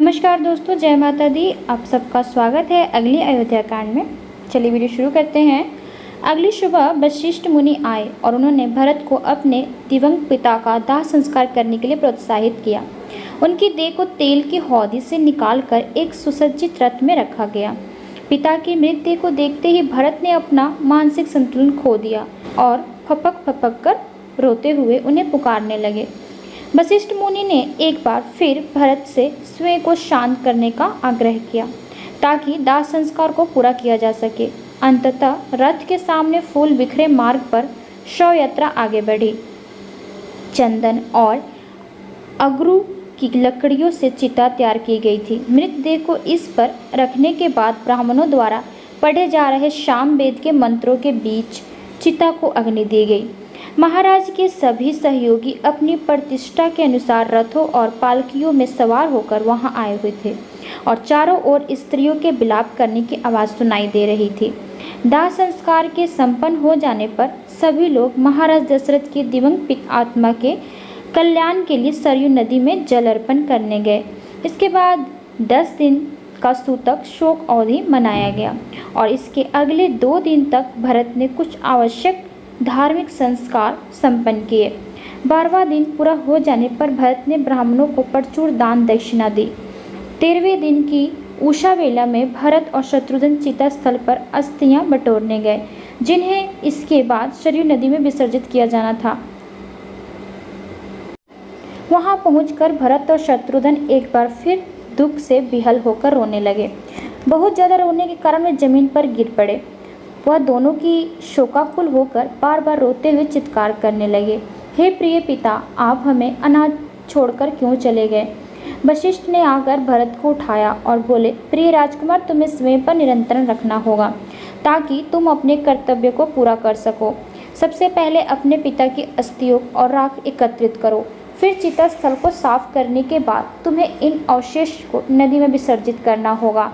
नमस्कार दोस्तों, जय माता दी। आप सबका स्वागत है अगली अयोध्या कांड में। चलिए वीडियो शुरू करते हैं। अगली सुबह वशिष्ठ मुनि आए और उन्होंने भरत को अपने दिवंगत पिता का दाह संस्कार करने के लिए प्रोत्साहित किया। उनकी देह को तेल की हौदी से निकालकर एक सुसज्जित रथ में रखा गया। पिता की मृतदेह को देखते ही भरत ने अपना मानसिक संतुलन खो दिया और फपक फपक कर रोते हुए उन्हें पुकारने लगे। वशिष्ठ मुनि ने एक बार फिर भरत से स्वयं को शांत करने का आग्रह किया ताकि दाह संस्कार को पूरा किया जा सके। अंततः रथ के सामने फूल बिखरे मार्ग पर शव यात्रा आगे बढ़ी। चंदन और अगरू की लकड़ियों से चिता तैयार की गई थी। मृतदेह को इस पर रखने के बाद ब्राह्मणों द्वारा पढ़े जा रहे शाम वेद के मंत्रों के बीच चिता को अग्नि दी गई। महाराज के सभी सहयोगी अपनी प्रतिष्ठा के अनुसार रथों और पालकियों में सवार होकर वहां आए हुए थे और चारों ओर स्त्रियों के विलाप करने की आवाज़ सुनाई दे रही थी। दाह संस्कार के संपन्न हो जाने पर सभी लोग महाराज दशरथ की दिवंगत आत्मा के कल्याण के लिए सरयू नदी में जल अर्पण करने गए। इसके बाद 10 दिन का सूतक शोक अवधि मनाया गया और इसके अगले 2 दिन तक भरत ने कुछ आवश्यक धार्मिक संस्कार संपन्न किए। 12वां दिन पूरा हो जाने पर भरत ने ब्राह्मणों को प्रचुर दान दक्षिणा दी। 13वें दिन की उषा वेला में भरत और शत्रुघ्न चिता स्थल पर अस्थियां बटोरने गए, जिन्हें इसके बाद सरयू नदी में विसर्जित किया जाना था। वहां पहुंचकर भरत और शत्रुघ्न एक बार फिर दुख से विहल होकर रोने लगे। बहुत ज़्यादा रोने के कारण वे जमीन पर गिर पड़े। वह दोनों की शोकाकुल होकर बार बार रोते हुए चित्कार करने लगे, हे प्रिय पिता, आप हमें अनाथ छोड़कर क्यों चले गए। वशिष्ठ ने आकर भरत को उठाया और बोले, प्रिय राजकुमार, तुम्हें स्वयं पर नियंत्रण रखना होगा ताकि तुम अपने कर्तव्य को पूरा कर सको। सबसे पहले अपने पिता की अस्थियों और राख एकत्रित करो। फिर चिता स्थल को साफ करने के बाद तुम्हें इन अवशेष को नदी में विसर्जित करना होगा।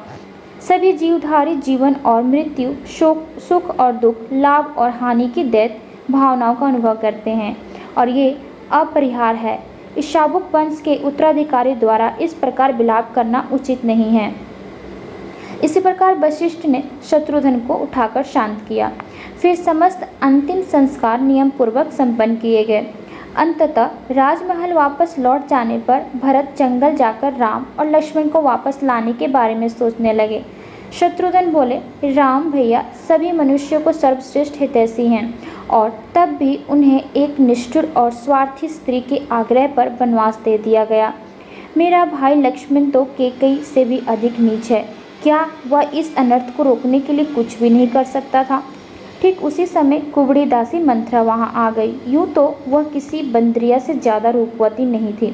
सभी जीवधारी जीवन और मृत्यु, सुख और दुख, लाभ और हानि की दैत्य भावनाओं का अनुभव करते हैं और ये अपरिहार्य है। इस शाबुक वंश के उत्तराधिकारी द्वारा इस प्रकार विलाप करना उचित नहीं है। इसी प्रकार वशिष्ठ ने शत्रुघ्न को उठाकर शांत किया। फिर समस्त अंतिम संस्कार नियम पूर्वक संपन्न किए गए। अंततः राजमहल वापस लौट जाने पर भरत जंगल जाकर राम और लक्ष्मण को वापस लाने के बारे में सोचने लगे। शत्रुघ्न बोले, राम भैया, सभी मनुष्यों को सर्वश्रेष्ठ हितैषी हैं और तब भी उन्हें एक निष्ठुर और स्वार्थी स्त्री के आग्रह पर वनवास दे दिया गया। मेरा भाई लक्ष्मण तो कैकेयी से भी अधिक नीच है। क्या वह इस अनर्थ को रोकने के लिए कुछ भी नहीं कर सकता था। ठीक उसी समय कुबड़ी दासी मंथरा वहां आ गई। यूँ तो वह किसी बंदरिया से ज़्यादा रूपवती नहीं थी,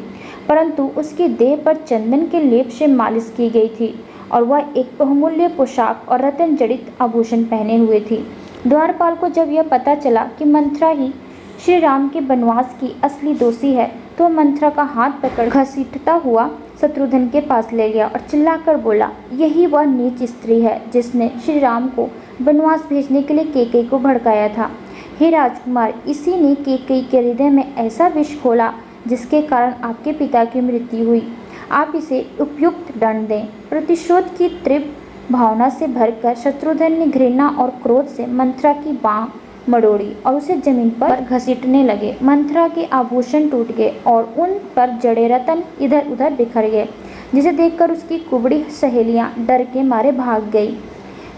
परंतु उसकी देह पर चंदन के लेप से मालिश की गई थी और वह एक बहुमूल्य पोशाक और रत्न जड़ित आभूषण पहने हुए थी। द्वारपाल को जब यह पता चला कि मंथरा ही श्री राम के वनवास की असली दोषी है, तो मंथरा का हाथ पकड़ घसीटता हुआ शत्रुघ्न के पास ले गया और चिल्लाकर बोला, यही वह नीच स्त्री है जिसने श्री राम को वनवास भेजने के लिए कैकेयी को भड़काया था। हे राजकुमार, इसी ने कैकेयी के हृदय में ऐसा विष खोला जिसके कारण आपके पिता की मृत्यु हुई। आप इसे उपयुक्त दंड दें। प्रतिशोध की तीव्र भावना से भरकर शत्रुघ्न ने घृणा और क्रोध से मंथरा की बाँह मड़ोड़ी और उसे जमीन पर घसीटने लगे। मंथरा के आभूषण टूट गए और उन पर जड़े रत्न इधर उधर बिखर गए, जिसे देखकर उसकी कुबड़ी सहेलियां डर के मारे भाग गई।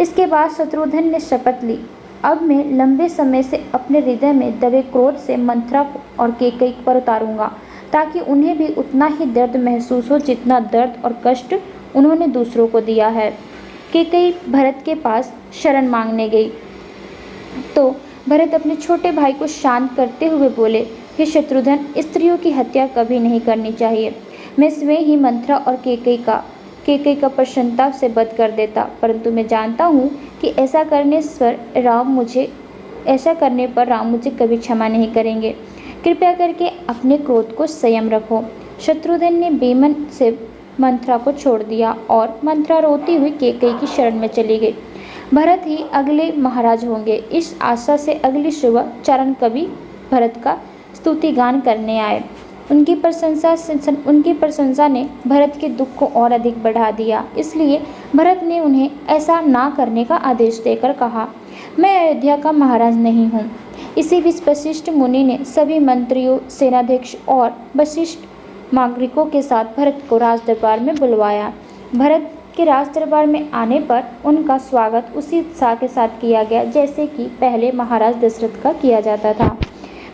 इसके बाद शत्रुघ्न ने शपथ ली, अब मैं लंबे समय से अपने हृदय में दबे क्रोध से मंथरा और कैकेयी पर उतारूंगा ताकि उन्हें भी उतना ही दर्द महसूस हो जितना दर्द और कष्ट उन्होंने दूसरों को दिया है। कैकेयी भरत के पास शरण मांगने गई तो भरत अपने छोटे भाई को शांत करते हुए बोले, हे शत्रुघ्न, स्त्रियों की हत्या कभी नहीं करनी चाहिए। मैं स्वयं ही मंथरा और कैकेयी का प्रसन्नता से वध कर देता, परंतु मैं जानता हूँ कि ऐसा करने पर राम मुझे कभी क्षमा नहीं करेंगे। कृपया करके अपने क्रोध को संयम रखो। शत्रुघ्न ने बेमन से मंथरा को छोड़ दिया और मंथरा रोती हुई कैकेयी की शरण में चली गई। भरत ही अगले महाराज होंगे, इस आशा से अगली सुबह चरण कवि भरत का स्तुति गान करने आए। उनकी प्रशंसा ने भरत के दुख को और अधिक बढ़ा दिया। इसलिए भरत ने उन्हें ऐसा ना करने का आदेश देकर कहा, मैं अयोध्या का महाराज नहीं हूँ। इसी बीच वशिष्ठ मुनि ने सभी मंत्रियों, सेनाध्यक्ष और वशिष्ठ नागरिकों के साथ भरत को राज दरबार में बुलवाया। भरत के राज दरबार में आने पर उनका स्वागत उसी उत्साह के साथ किया गया जैसे कि पहले महाराज दशरथ का किया जाता था।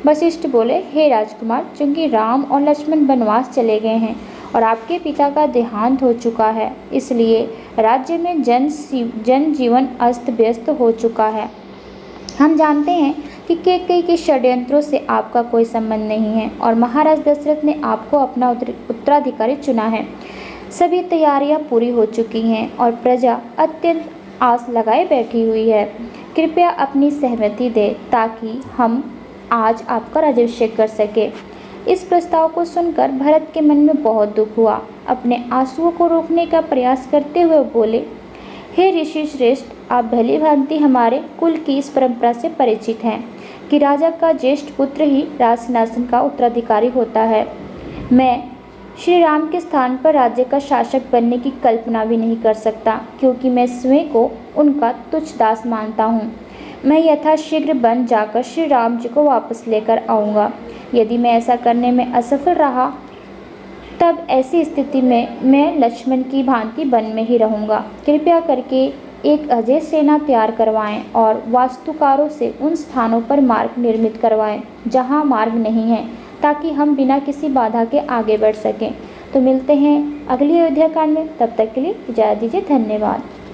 वशिष्ठ बोले, हे राजकुमार, चूंकि राम और लक्ष्मण वनवास चले गए हैं और आपके पिता का देहांत हो चुका है, इसलिए राज्य में जनजीवन अस्त व्यस्त हो चुका है। हम जानते हैं कि कैकेयी के षड्यंत्रों से आपका कोई संबंध नहीं है और महाराज दशरथ ने आपको अपना उत्तराधिकारी चुना है। सभी तैयारियां पूरी हो चुकी हैं और प्रजा अत्यंत आस लगाए बैठी हुई है। कृपया अपनी सहमति दें ताकि हम आज आपका राज्याभिषेक कर सके। इस प्रस्ताव को सुनकर भरत के मन में बहुत दुख हुआ। अपने आंसुओं को रोकने का प्रयास करते हुए बोले, हे ऋषि श्रेष्ठ, आप भली भांति हमारे कुल की इस परंपरा से परिचित हैं कि राजा का ज्येष्ठ पुत्र ही राज सिंहासन का उत्तराधिकारी होता है। मैं श्री राम के स्थान पर राज्य का शासक बनने की कल्पना भी नहीं कर सकता, क्योंकि मैं स्वयं को उनका तुच्छ दास मानता हूँ। मैं यथाशीघ्र वन जाकर श्री राम जी को वापस लेकर आऊँगा। यदि मैं ऐसा करने में असफल रहा तब ऐसी स्थिति में मैं लक्ष्मण की भांति वन में ही रहूँगा। कृपया करके एक अजय सेना तैयार करवाएं और वास्तुकारों से उन स्थानों पर मार्ग निर्मित करवाएं जहां मार्ग नहीं है, ताकि हम बिना किसी बाधा के आगे बढ़ सकें। तो मिलते हैं अगली अयोध्या कांड में, तब तक के लिए इजाज़त दीजिए। धन्यवाद।